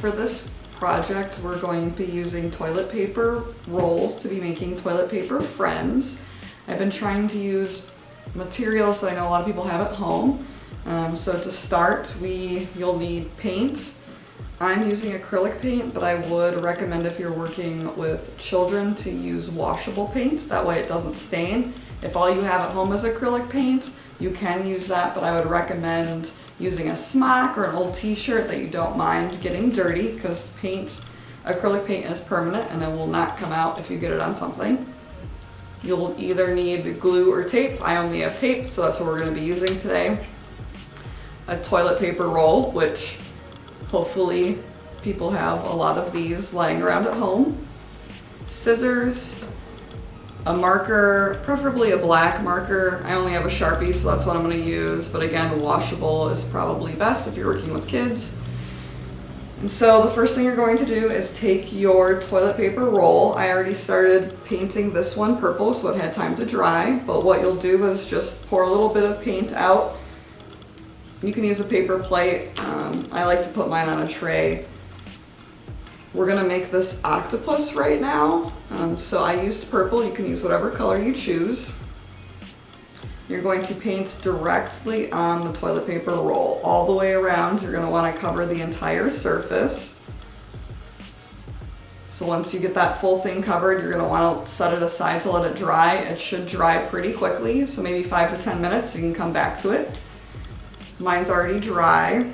for this project, we're going to be using toilet paper rolls to be making toilet paper friends. I've been trying to use materials that I know a lot of people have at home. So to start, you'll need paint. I'm using acrylic paint, but I would recommend if you're working with children to use washable paint. That way it doesn't stain. If all you have at home is acrylic paint, you can use that, but I would recommend using a smock or an old t-shirt that you don't mind getting dirty, because acrylic paint is permanent and it will not come out if you get it on something. You'll either need glue or tape. I only have tape, so that's what we're going to be using today. A toilet paper roll, which hopefully people have a lot of these lying around at home. Scissors, a marker, preferably a black marker. I only have a Sharpie, so that's what I'm going to use, but again, washable is probably best if you're working with kids. And so the first thing you're going to do is take your toilet paper roll. I already started painting this one purple, so it had time to dry, but what you'll do is just pour a little bit of paint out. You can use a paper plate. I like to put mine on a tray. We're gonna make this octopus right now. So I used purple. You can use whatever color you choose. You're going to paint directly on the toilet paper roll all the way around. You're gonna wanna cover the entire surface. So once you get that full thing covered, you're gonna wanna set it aside to let it dry. It should dry pretty quickly, so maybe 5 to 10 minutes. You can come back to it. Mine's already dry,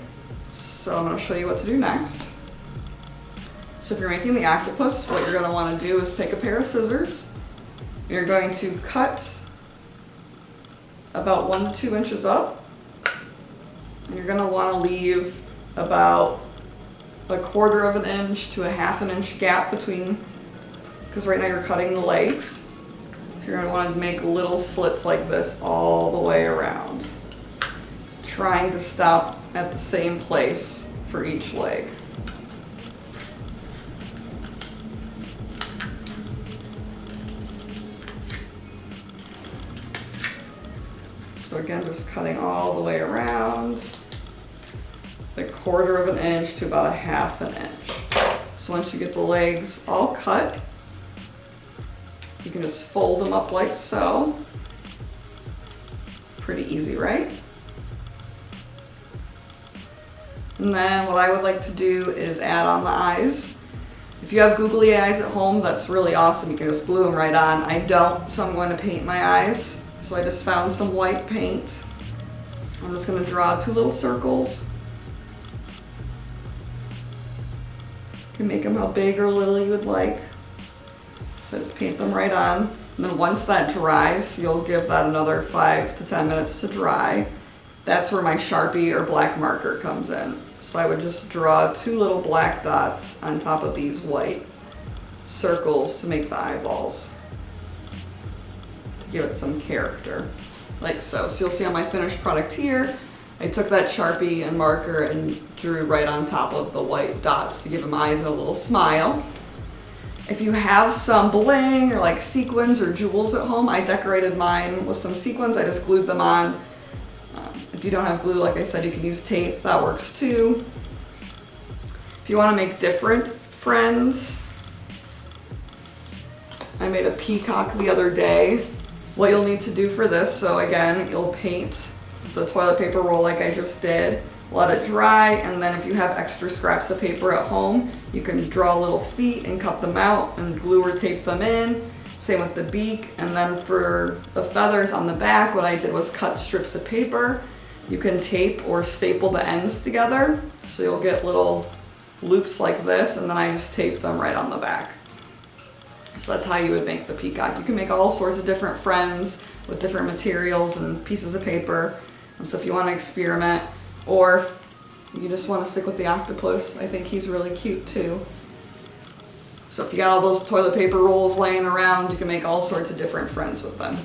so I'm going to show you what to do next. So if you're making the octopus, what you're going to want to do is take a pair of scissors. You're going to cut about 1 to 2 inches up. And you're going to want to leave about 1/4 of an inch to 1/2 inch gap between, because right now you're cutting the legs. So you're going to want to make little slits like this all the way around, trying to stop at the same place for each leg. So again, just cutting all the way around, 1/4 of an inch to about 1/2 inch. So once you get the legs all cut, you can just fold them up like so. Pretty easy, right? And then what I would like to do is add on the eyes. If you have googly eyes at home, that's really awesome. You can just glue them right on. I don't, so I'm going to paint my eyes. So I just found some white paint. I'm just going to draw 2 little circles. You can make them how big or little you would like. So just paint them right on. And then once that dries, you'll give that another 5 to 10 minutes to dry. That's where my Sharpie or black marker comes in. So I would just draw 2 little black dots on top of these white circles to make the eyeballs, to give it some character, like so. So you'll see on my finished product here, I took that Sharpie and marker and drew right on top of the white dots to give them eyes and a little smile. If you have some bling or like sequins or jewels at home, I decorated mine with some sequins. I just glued them on. If you don't have glue, like I said, you can use tape. That works too. If you want to make different friends, I made a peacock the other day. What you'll need to do for this, so again, you'll paint the toilet paper roll like I just did, let it dry, and then if you have extra scraps of paper at home, you can draw little feet and cut them out and glue or tape them in. Same with the beak. And then for the feathers on the back, what I did was cut strips of paper. You can tape or staple the ends together, so you'll get little loops like this, and then I just tape them right on the back. So that's how you would make the peacock. You can make all sorts of different friends with different materials and pieces of paper. So if you want to experiment, or if you just want to stick with the octopus, I think he's really cute too. So if you got all those toilet paper rolls laying around, you can make all sorts of different friends with them.